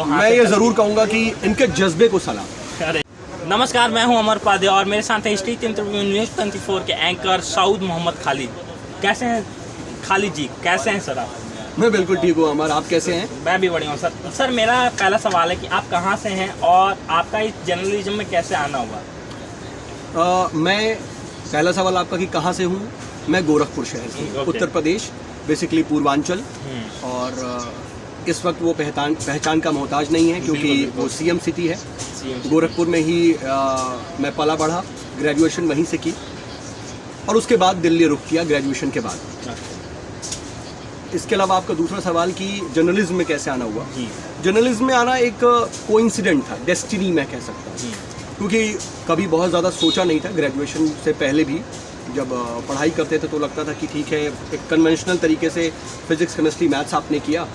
मैं ये ज़रूर कहूँगा कि इनके जज्बे को सलाम। अरे नमस्कार, मैं हूं अमर पादे और मेरे साथ हैं स्ट्रीट इंटरव्यू न्यूज़ 24 के एंकर सऊद मोहम्मद खालिद। कैसे हैं खालिद जी, कैसे हैं सर आप? मैं बिल्कुल ठीक हूँ अमर, आप कैसे हैं? मैं भी बढ़िया हूँ सर। सर मेरा पहला सवाल है कि आप कहाँ से हैं और आपका इस जर्नलिज्म में कैसे आना हुआ? मैं पहला सवाल आपका कि कहाँ से हूँ। मैं गोरखपुर शहर से, उत्तर प्रदेश, बेसिकली पूर्वांचल। और इस वक्त वो पहचान का मोहताज नहीं है क्योंकि वो सीएम सिटी है। गोरखपुर में ही मैं पला बढ़ा, ग्रेजुएशन वहीं से की और उसके बाद दिल्ली रुख किया ग्रेजुएशन के बाद। इसके अलावा आपका दूसरा सवाल कि जर्नलिज्म में कैसे आना हुआ। जर्नलिज्म में आना एक कोइंसिडेंट था, डेस्टिनी मैं कह सकता हूँ, क्योंकि कभी बहुत ज़्यादा सोचा नहीं था। ग्रेजुएशन से पहले भी जब पढ़ाई करते थे तो लगता था कि ठीक है, एक कन्वेंशनल तरीके से फिजिक्स केमिस्ट्री मैथ्स आपने किया,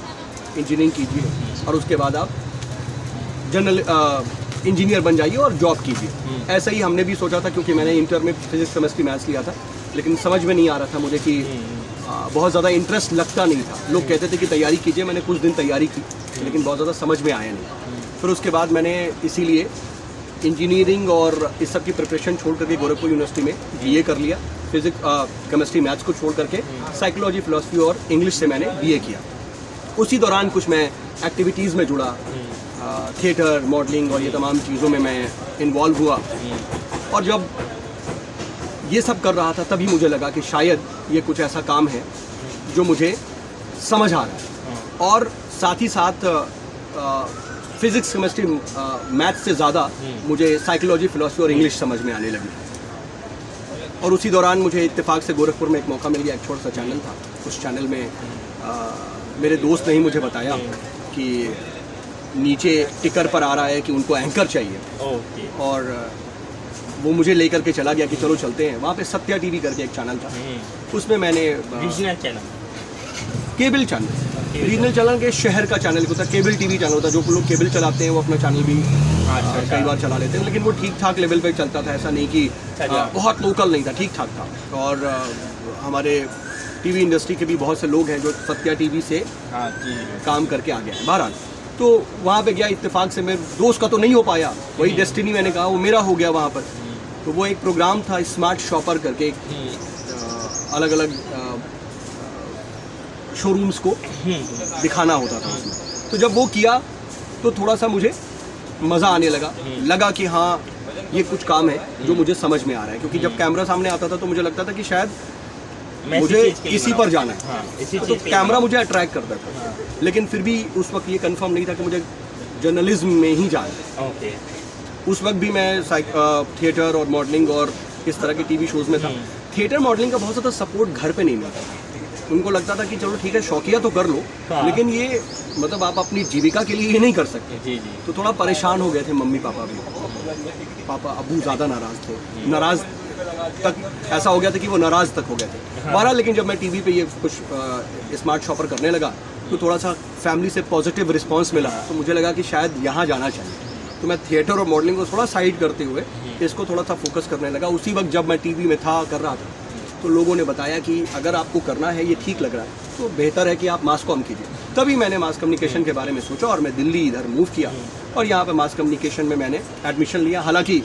इंजीनियरिंग कीजिए और उसके बाद आप इंजीनियर बन जाइए और जॉब कीजिए। ऐसा ही हमने भी सोचा था, क्योंकि मैंने इंटर में फिजिक्स केमिस्ट्री मैथ्स लिया था, लेकिन समझ में नहीं आ रहा था मुझे कि बहुत ज़्यादा इंटरेस्ट लगता नहीं था। लोग कहते थे कि तैयारी कीजिए, मैंने कुछ दिन तैयारी की लेकिन बहुत ज़्यादा समझ में आया नहीं। फिर उसके बाद मैंने इसीलिए इंजीनियरिंग और इस सब की प्रिपरेशन छोड़ करके गोरखपुर यूनिवर्सिटी में बीए कर लिया। फिजिक्स केमिस्ट्री मैथ्स को छोड़ करके साइकोलॉजी, फिलॉसफी और इंग्लिश से मैंने बीए किया। उसी दौरान कुछ मैं एक्टिविटीज़ में जुड़ा, थिएटर, मॉडलिंग और ये तमाम चीज़ों में मैं इन्वॉल्व हुआ। और जब ये सब कर रहा था तभी मुझे लगा कि शायद ये कुछ ऐसा काम है जो मुझे समझ आ रहा है। और साथ ही साथ फिज़िक्स, केमिस्ट्री, मैथ्स से ज़्यादा मुझे साइकोलॉजी, फिलॉसफी और इंग्लिश समझ में आने लगी। और उसी दौरान मुझे इत्तेफाक से गोरखपुर में एक मौका मिल गया। एक छोटा सा चैनल था, उस चैनल में मेरे दोस्त ने ही मुझे बताया कि नीचे टिकर पर आ रहा है कि उनको एंकर चाहिए। और वो मुझे लेकर के चला गया कि चलो चलते हैं। वहाँ पे सत्या टीवी करके एक चैनल था, उसमें मैंने regional channel, cable channel, regional channel के शहर का चैनल होता है, केबल टीवी चैनल होता है। जो लोग केबल चलाते हैं वो अपना चैनल भी कई बार चला लेते हैं, लेकिन वो ठीक ठाक लेवल पे चलता था। ऐसा नहीं कि बहुत लोकल नहीं था, ठीक ठाक था। और हमारे टीवी इंडस्ट्री के भी बहुत से लोग हैं जो सत्या टीवी से काम करके आ गए हैं। बहरहाल तो वहाँ पे गया इत्तेफाक से। मेरे दोस्त का तो नहीं हो पाया, वही डेस्टिनी मैंने कहा, वो मेरा हो गया वहाँ पर। तो वो एक प्रोग्राम था स्मार्ट शॉपर करके, अलग अलग शोरूम्स को दिखाना होता था उसमें। तो जब वो किया तो थोड़ा सा मुझे मज़ा आने लगा कि हाँ ये कुछ काम है जो मुझे समझ में आ रहा है। क्योंकि जब कैमरा सामने आता था तो मुझे लगता था कि शायद मुझे इसी पर जाना है, तो कैमरा मुझे अट्रैक्ट करता था। लेकिन फिर भी उस वक्त ये कंफर्म नहीं था कि मुझे जर्नलिज्म में ही जाना है। उस वक्त भी मैं थिएटर और मॉडलिंग और इस तरह के टीवी शोज़ में था। थिएटर मॉडलिंग का बहुत ज़्यादा सपोर्ट घर पे नहीं मिलता। उनको लगता था कि चलो ठीक है, शौकिया तो कर लो, लेकिन ये मतलब आप अपनी जीविका के लिए ये नहीं कर सकते। तो थोड़ा परेशान हो गए थे मम्मी पापा भी। पापा अबू ज़्यादा नाराज़ थे, नाराज़ तक ऐसा हो गया था कि वो नाराज़ तक हो गए थे। बहरहाल लेकिन जब मैं टीवी पे ये कुछ स्मार्ट शॉपर करने लगा तो थोड़ा सा फैमिली से पॉजिटिव रिस्पांस मिला, तो मुझे लगा कि शायद यहाँ जाना चाहिए। तो मैं थिएटर और मॉडलिंग को थोड़ा साइड करते हुए इसको थोड़ा सा फोकस करने लगा। उसी वक्त जब मैं टीवी में था, कर रहा था, तो लोगों ने बताया कि अगर आपको करना है, ये ठीक लग रहा है, तो बेहतर है कि आप मास कॉम कीजिए। तभी मैंने मास कम्युनिकेशन के बारे में सोचा और मैं दिल्ली इधर मूव किया और यहाँ पे मास कम्युनिकेशन में मैंने एडमिशन लिया। हालांकि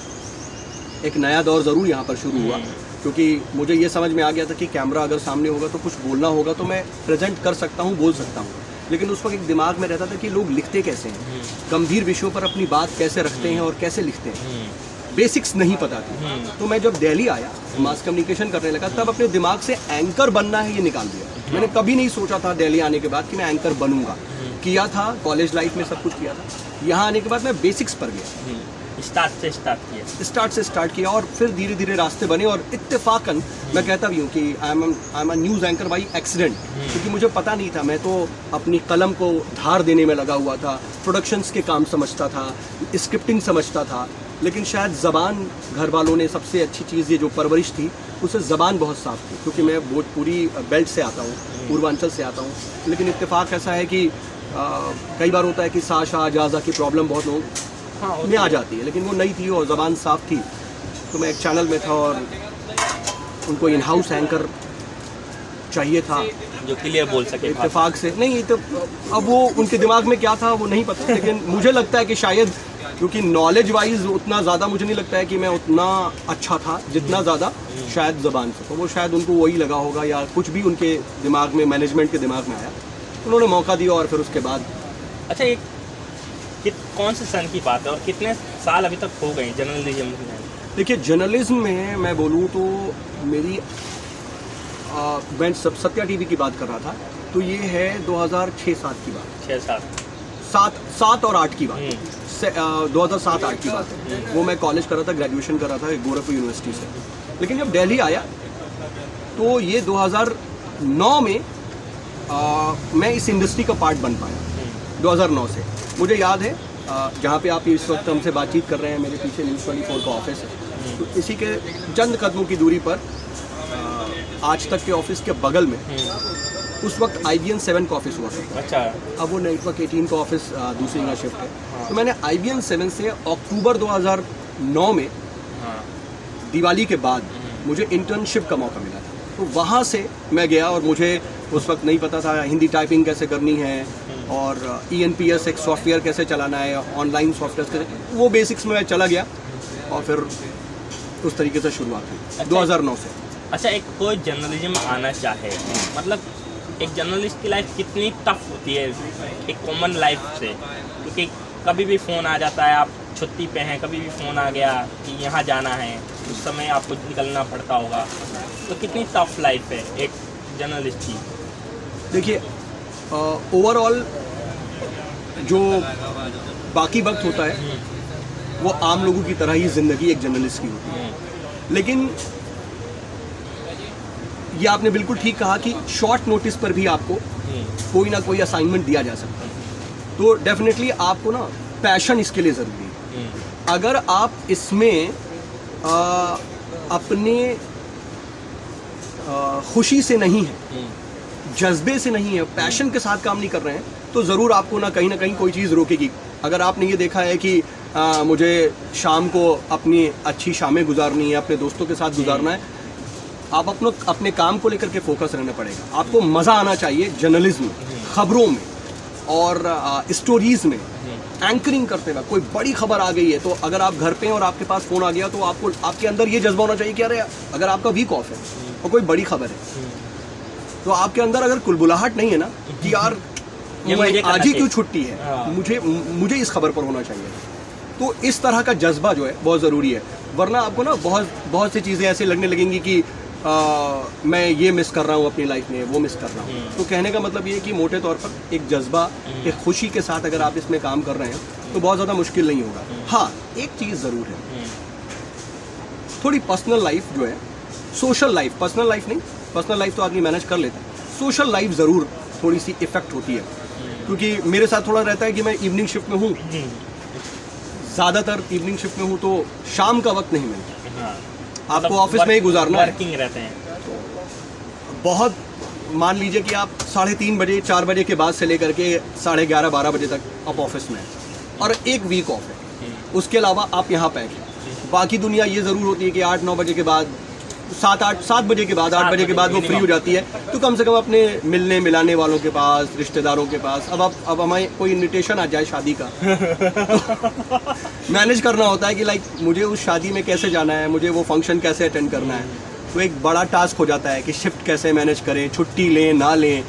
एक नया दौर ज़रूर यहाँ पर शुरू हुआ, क्योंकि मुझे ये समझ में आ गया था कि कैमरा अगर सामने होगा तो कुछ बोलना होगा, तो मैं प्रेजेंट कर सकता हूँ, बोल सकता हूँ। लेकिन उस वक्त एक दिमाग में रहता था कि लोग लिखते कैसे हैं, गंभीर विषयों पर अपनी बात कैसे रखते हैं और कैसे लिखते हैं, बेसिक्स नहीं पता थी। तो मैं जब दिल्ली आया, मास कम्युनिकेशन करने लगा, तब अपने दिमाग से एंकर बनना है ये निकाल दिया। मैंने कभी नहीं सोचा था दिल्ली आने के बाद कि मैं एंकर बनूंगा। किया था कॉलेज लाइफ में, सब कुछ किया था। यहाँ आने के बाद मैं बेसिक्स पर गया, स्टार्ट से स्टार्ट किया और फिर धीरे धीरे रास्ते बने। और इत्तेफाकन मैं कहता भी हूँ कि I am a news anchor by accident, क्योंकि मुझे पता नहीं था। मैं तो अपनी कलम को धार देने में लगा हुआ था, प्रोडक्शंस के काम समझता था, स्क्रिप्टिंग समझता था, लेकिन शायद ज़बान, घर वालों ने सबसे अच्छी चीज़ ये जो परवरिश थी, उससे ज़बान बहुत साफ़ थी। क्योंकि मैं भोजपुरी बेल्ट से आता हूँ, पूर्वांचल से आता हूँ। लेकिन इत्तेफाक ऐसा है कि कई बार होता है कि साशा जाजा की प्रॉब्लम बहुत लोग में आ जाती है, लेकिन वो नहीं थी और ज़बान साफ़ थी। तो मैं एक चैनल में था और उनको इन हाउस एंकर चाहिए था, जो क्लियर बोल सके। इत्तेफाक से नहीं, तो अब वो उनके दिमाग में क्या था वो नहीं पता, लेकिन मुझे लगता है कि शायद क्योंकि नॉलेज वाइज उतना ज़्यादा मुझे नहीं लगता है कि मैं उतना अच्छा था जितना ज़्यादा शायद ज़बान से, तो वो शायद उनको वही लगा होगा या कुछ भी उनके दिमाग में, मैनेजमेंट के दिमाग में आया, उन्होंने मौका दिया और फिर उसके बाद। अच्छा, एक कौन से सन की बात है और कितने साल अभी तक हो गए जर्नलिज्म में? देखिए जर्नलिज्म में मैं बोलूँ तो मेरी मैं सत्या टीवी की बात कर रहा था, तो ये है 2006-7 की बात, 6-7 7 और 8 की बात, 2007-8 की बात है। वो मैं कॉलेज कर रहा था, ग्रेजुएशन कर रहा था गोरखपुर यूनिवर्सिटी से, लेकिन जब दिल्ली आया तो ये 2009 में मैं इस इंडस्ट्री का पार्ट बन पाया 2009 से। मुझे याद है जहाँ पे आप इस वक्त हमसे बातचीत कर रहे हैं, मेरे पीछे न्यूज़ 24 का ऑफिस है, तो इसी के चंद कदमों की दूरी पर आज तक के ऑफिस के बगल में उस वक्त IBN 7 का ऑफिस हुआ था। अच्छा, अब वो नेटवर्क 18 का ऑफिस दूसरी जगह शिफ्ट है। तो मैंने IBN 7 से अक्टूबर 2009 में दिवाली के बाद मुझे इंटर्नशिप का मौका मिला था, तो वहाँ से मैं गया और मुझे उस वक्त नहीं पता था हिंदी टाइपिंग कैसे करनी है और ENPS एक सॉफ्टवेयर कैसे चलाना है, ऑनलाइन सॉफ्टवेयर कैसे, वो बेसिक्स में मैं चला गया और फिर उस तरीके से शुरुआत हुई 2009 से। अच्छा, एक कोई जर्नलिज्म आना चाहे, मतलब एक जर्नलिस्ट की लाइफ कितनी टफ होती है एक कॉमन लाइफ से, क्योंकि कभी भी फ़ोन आ जाता है, आप छुट्टी पे हैं, कभी भी फ़ोन आ गया कि यहाँ जाना है, उस समय आपको निकलना पड़ता होगा, तो कितनी टफ लाइफ है एक जर्नलिस्ट की? देखिए ओवरऑल जो बाकी वक्त होता है वो आम लोगों की तरह ही ज़िंदगी एक जर्नलिस्ट की होती है, लेकिन ये आपने बिल्कुल ठीक कहा कि शॉर्ट नोटिस पर भी आपको कोई ना कोई असाइनमेंट दिया जा सकता है, तो डेफिनेटली आपको ना पैशन इसके लिए ज़रूरी है। अगर आप इसमें अपने खुशी से नहीं है, जज्बे से नहीं है, पैशन के साथ काम नहीं कर रहे हैं, तो ज़रूर आपको ना कहीं कोई चीज़ रोकेगी। अगर आपने ये देखा है कि मुझे शाम को अपनी अच्छी शामें गुजारनी है, अपने दोस्तों के साथ गुजारना है, आप अपने काम को लेकर के फोकस रहना पड़ेगा। आपको मज़ा आना चाहिए जर्नलिज्म में, खबरों में और स्टोरीज़ में। एंकरिंग करते वक्त कोई बड़ी खबर आ गई है, तो अगर आप घर पे हैं और आपके पास फ़ोन आ गया, तो आपको आपके अंदर ये जज्बा होना चाहिए कि अरे अगर आपका वीक ऑफ है और कोई बड़ी खबर है, तो आपके अंदर अगर कुलबुलाहट नहीं है ना कि यार आज ही क्यों छुट्टी है, मुझे इस खबर पर होना चाहिए, तो इस तरह का जज्बा जो है बहुत ज़रूरी है। वरना आपको ना बहुत सी चीज़ें ऐसे लगने लगेंगी कि मैं ये मिस कर रहा हूँ अपनी लाइफ में, वो मिस कर रहा हूँ। तो कहने का मतलब ये है कि मोटे तौर पर एक जज्बा, एक खुशी के साथ अगर आप इसमें काम कर रहे हैं तो बहुत ज़्यादा मुश्किल नहीं होगा। हाँ, एक चीज़ ज़रूर है, थोड़ी पर्सनल लाइफ जो है, सोशल लाइफ, पर्सनल लाइफ नहीं, पर्सनल लाइफ तो आदमी मैनेज कर लेता है, सोशल लाइफ ज़रूर थोड़ी सी इफ़ेक्ट होती है, क्योंकि मेरे साथ थोड़ा रहता है कि मैं इवनिंग शिफ्ट में हूँ, ज़्यादातर इवनिंग शिफ्ट में हूँ, तो शाम का वक्त नहीं मिलता, आपको ऑफिस में ही गुजारना है, वर्किंग रहते हैं, तो बहुत मान लीजिए कि आप 3:30 बजे 4 बजे के बाद से लेकर के 11:30-12 बजे तक आप ऑफिस में हैं और एक वीक ऑफ है, उसके अलावा आप यहाँ पैक हैं। बाकी दुनिया ये ज़रूर होती है कि 8-9 बजे के बाद 7 बजे के बाद 8 बजे के बाद वो फ्री हो जाती है, तो कम से कम अपने मिलने मिलाने वालों के पास, रिश्तेदारों के पास, अब हमें कोई इन्विटेशन आ जाए शादी का तो मैनेज करना होता है कि लाइक मुझे उस शादी में कैसे जाना है, मुझे वो फंक्शन कैसे अटेंड करना है, तो एक बड़ा टास्क हो जाता है कि शिफ्ट कैसे मैनेज करें, छुट्टी लें ना लें,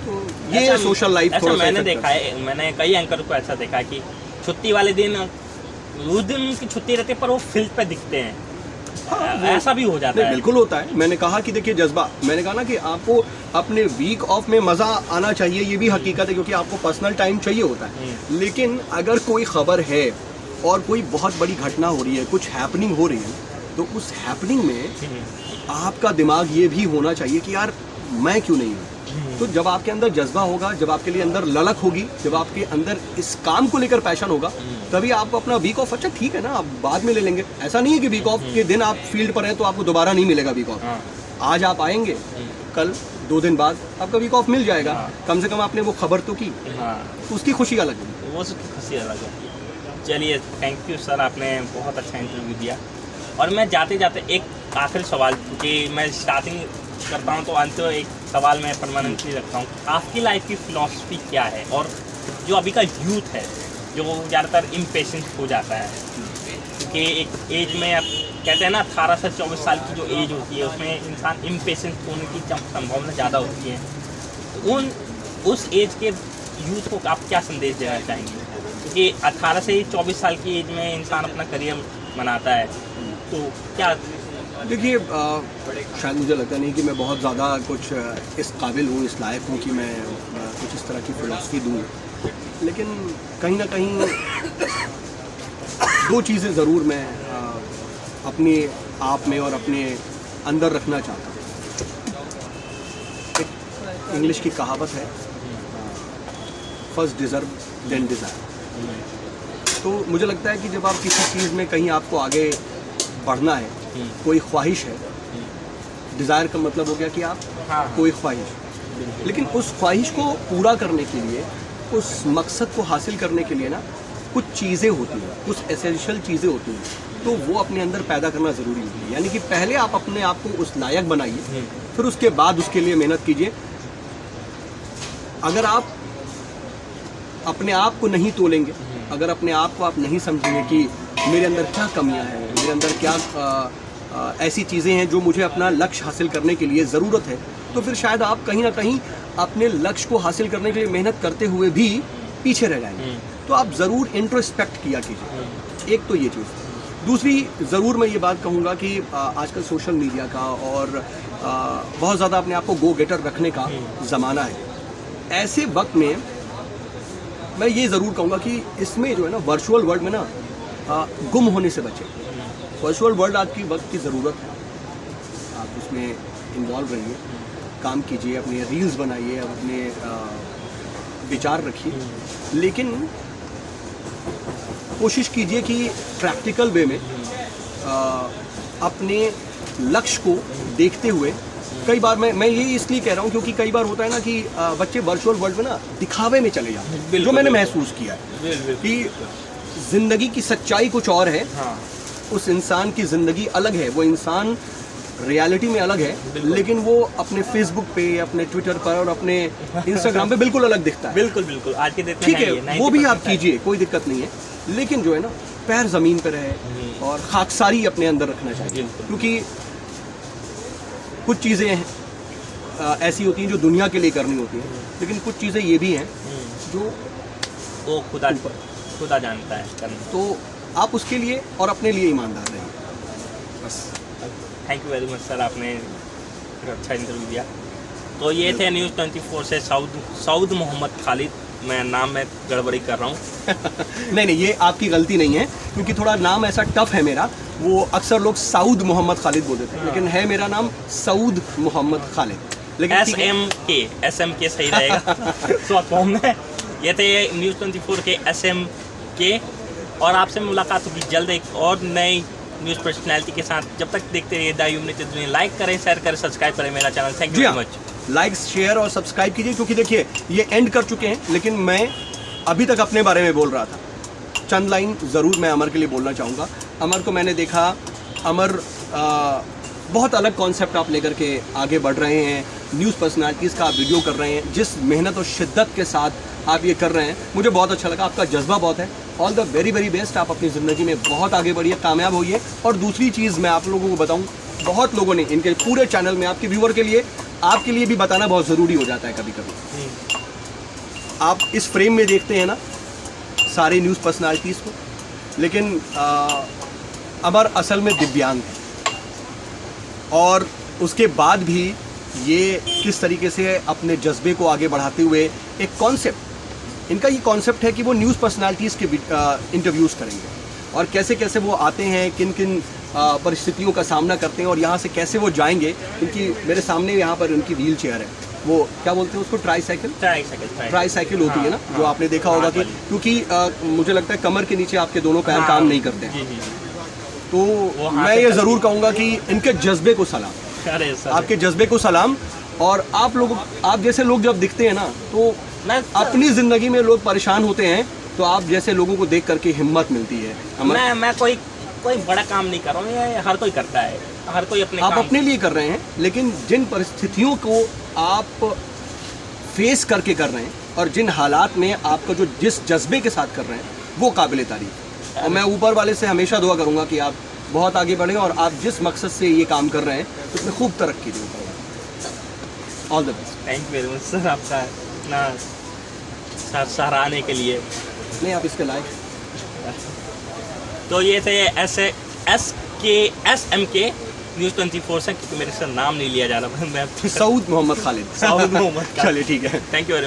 तो ये अच्छा, सोशल लाइफ थोड़ा सा मैंने देखा है, मैंने कई एंकर को ऐसा देखा है कि छुट्टी वाले दिन, उस दिन उनकी छुट्टी रहती है पर वो फील्ड पे दिखते हैं। हाँ, ऐसा भी हो जाता है। बिल्कुल होता है। मैंने कहा कि देखिए जज्बा, मैंने कहा ना कि आपको अपने वीक ऑफ में मज़ा आना चाहिए, ये भी हकीकत है, क्योंकि आपको पर्सनल टाइम चाहिए होता है, लेकिन अगर कोई खबर है और कोई बहुत बड़ी घटना हो रही है, कुछ हैपनिंग हो रही है, तो उस हैपनिंग में आपका दिमाग ये भी होना चाहिए कि यार मैं क्यों नहीं हूँ। तो जब आपके अंदर जज्बा होगा, जब आपके लिए अंदर ललक होगी, जब आपके अंदर इस काम को लेकर पैशन होगा, तभी आप अपना वीक ऑफ, अच्छा ठीक है ना, आप बाद में ले लेंगे। ऐसा नहीं है कि वीक ऑफ के दिन आप फील्ड पर हैं तो आपको दोबारा नहीं मिलेगा वीक ऑफ। आज आप आएंगे, कल 2 दिन बाद आपका वीक ऑफ मिल जाएगा, कम से कम आपने वो खबर तो की, उसकी खुशी अलग है, वो उसकी खुशी अलग है। चलिए, थैंक यू सर, आपने बहुत अच्छा इंटरव्यू दिया। और मैं जाते जाते एक आखिरी सवाल, क्योंकि मैं स्टार्टिंग कुछ करता हूँ तो अंत में एक सवाल मैं परमानेंटली रखता हूँ, आपकी लाइफ की फिलॉसफी क्या है? और जो अभी का यूथ है जो ज़्यादातर इम्पेशेंट हो जाता है, क्योंकि एक एज में आप कहते हैं ना 18 से 24 साल की जो एज होती है उसमें इंसान इम्पेशेंट होने की संभावना ज़्यादा होती है। उस एज के यूथ को आप क्या संदेश देना चाहेंगे? क्योंकि 18 से 24 साल की एज में इंसान अपना करियर बनाता है, तो क्या? देखिए, शायद मुझे लगता नहीं कि मैं बहुत ज़्यादा कुछ इस काबिल हूँ, इस लायक हूँ कि मैं कुछ इस तरह की फ़िलॉसफी दूँ, लेकिन कहीं ना कहीं दो चीज़ें ज़रूर मैं अपने आप में और अपने अंदर रखना चाहता हूँ। एक इंग्लिश की कहावत है, फर्स्ट डिज़र्व देन डिज़ायर। तो मुझे लगता है कि जब आप किसी चीज़ में कहीं आपको आगे बढ़ना है, कोई ख्वाहिश है, डिज़ायर का मतलब हो गया कि आप कोई ख्वाहिश, लेकिन उस ख्वाहिश को पूरा करने के लिए, उस मकसद को हासिल करने के लिए ना कुछ चीज़ें होती हैं, कुछ एसेंशियल चीज़ें होती हैं, तो वो अपने अंदर पैदा करना ज़रूरी होती है। यानी कि पहले आप अपने आप को उस लायक बनाइए, फिर उसके बाद उसके लिए मेहनत कीजिए। अगर आप अपने आप को नहीं तोलेंगे, अगर अपने आप को आप नहीं समझेंगे कि मेरे अंदर क्या कमियां हैं, मेरे अंदर क्या ऐसी चीज़ें हैं जो मुझे अपना लक्ष्य हासिल करने के लिए ज़रूरत है, तो फिर शायद आप कहीं ना कहीं अपने लक्ष्य को हासिल करने के लिए मेहनत करते हुए भी पीछे रह जाएंगे। तो आप ज़रूर इंट्रोस्पेक्ट किया कीजिए, एक तो ये चीज़। दूसरी, ज़रूर मैं ये बात कहूँगा कि आजकल सोशल मीडिया का और बहुत ज़्यादा अपने आप को गो गेटर रखने का ज़माना है। ऐसे वक्त में मैं ये ज़रूर कहूँगा कि इसमें जो है ना, वर्चुअल वर्ल्ड में ना गुम होने से बचें। वर्चुअल वर्ल्ड आज की वक्त की ज़रूरत है, आप उसमें इन्वॉल्व रहिए, काम कीजिए, अपने रील्स बनाइए, अपने विचार रखिए, लेकिन कोशिश कीजिए कि प्रैक्टिकल वे में अपने लक्ष्य को देखते हुए, कई बार मैं ये इसलिए कह रहा हूँ क्योंकि कई बार होता है ना कि बच्चे वर्चुअल वर्ल्ड में ना दिखावे में चले जाते हैं, जो मैंने महसूस किया है कि ज़िंदगी की सच्चाई कुछ और है। उस इंसान की ज़िंदगी अलग है, वो इंसान रियलिटी में अलग है, लेकिन वो अपने फेसबुक पे, अपने ट्विटर पर और अपने इंस्टाग्राम पे बिल्कुल अलग दिखता है। बिल्कुल आज के दिन में ठीक है, वो भी आप कीजिए, कोई दिक्कत नहीं है, लेकिन जो है ना, पैर ज़मीन पे रहे और खाकसारी अपने अंदर रखना चाहिए, क्योंकि कुछ चीज़ें ऐसी होती हैं जो दुनिया के लिए करनी होती हैं, लेकिन कुछ चीज़ें ये भी हैं जो वो खुदा जानता है करना। तो आप उसके लिए और अपने लिए ईमानदार रहिए, बस। Thank you very much sir, आपने अच्छा इंटरव्यू दिया। तो ये थे न्यूज़ 24 से सऊद मोहम्मद खालिद। मैं नाम में गड़बड़ी कर रहा हूँ। नहीं, ये आपकी गलती नहीं है, क्योंकि थोड़ा नाम ऐसा टफ है मेरा। वो अक्सर लोग सऊद मोहम्मद खालिद बोल देते हैं, लेकिन है मेरा नाम सऊद मोहम्मद खालिद, लेकिन SM के सही रहेगा। शॉर्ट फॉर्म में। ये थे न्यूज़ 24 के SM के, और आपसे मुलाकात होगी जल्द एक और नई न्यूज़ पर्सनैलिटी के साथ। जब तक देखते रहिए द यूनिटेड दुनिया। लाइक करें, शेयर करें, सब्सक्राइब करें मेरा channel. Thank you very much. Like, share और सब्सक्राइब कीजिए, क्योंकि देखिए ये एंड कर चुके हैं, लेकिन मैं अभी तक अपने बारे में बोल रहा था। चंद लाइन ज़रूर मैं अमर के लिए बोलना चाहूँगा। अमर को मैंने देखा, अमर बहुत अलग कॉन्सेप्ट आप लेकर के आगे बढ़ रहे हैं, न्यूज़ पर्सनैलिटीज़ का आप वीडियो कर रहे हैं, जिस मेहनत और शिद्दत के साथ आप ये कर रहे हैं, मुझे बहुत अच्छा लगा। आपका जज्बा बहुत है। All the very very best. आप अपनी ज़िंदगी में बहुत आगे बढ़िए, कामयाब होइए। और दूसरी चीज़ मैं आप लोगों को बताऊँ, बहुत लोगों ने इनके पूरे चैनल में आपके व्यूअर के लिए, आपके लिए भी बताना बहुत ज़रूरी हो जाता है कभी कभी। आप इस फ्रेम में देखते हैं ना सारे न्यूज़ पर्सनालिटीज़ को, लेकिन अमर असल में दिव्यांग है, और उसके बाद भी ये किस तरीके से अपने जज्बे को आगे बढ़ाते हुए एक कॉन्सेप्ट, इनका ये कॉन्सेप्ट है कि वो न्यूज़ पर्सनालिटीज़ के इंटरव्यूज़ करेंगे, और कैसे कैसे वो आते हैं, किन किन परिस्थितियों का सामना करते हैं, और यहाँ से कैसे वो जाएंगे। इनकी मेरे सामने यहाँ पर उनकी व्हील चेयर है, वो क्या बोलते हैं उसको, ट्राईसाइकिल होती है ना, जो आपने देखा होगा कि, क्योंकि मुझे लगता है कमर के नीचे आपके दोनों पैर काम नहीं करते हैं। तो मैं ये ज़रूर कहूँगा कि इनके जज्बे को सलाम, आपके जज्बे को सलाम। और आप जैसे लोग जब दिखते हैं ना, तो अपनी ज़िंदगी में लोग परेशान होते हैं, तो आप जैसे लोगों को देख करके हिम्मत मिलती है। मैं कोई बड़ा काम नहीं कर रहा हूँ, ये हर कोई करता है। हर कोई अपने आप काम अपने लिए कर रहे हैं, लेकिन जिन परिस्थितियों को आप फेस करके कर रहे हैं और जिन हालात में आपका जो जिस जज्बे के साथ कर रहे हैं वो काबिल तारीफ है। और मैं ऊपर वाले से हमेशा दुआ करूंगा कि आप बहुत आगे बढ़ें और आप जिस मकसद से ये काम कर रहे हैं उसमें खूब तरक्की दें। All the best. Thank you very much sir, आपका इतना सराहने के लिए। नहीं, आप इसके लायक। तो ये थे SMK न्यूज़ 24 से, क्योंकि मेरे से नाम नहीं लिया जा रहा मैं सऊद मोहम्मद खालिद। साउद मोहम्मद का। चलिए ठीक है। Thank you.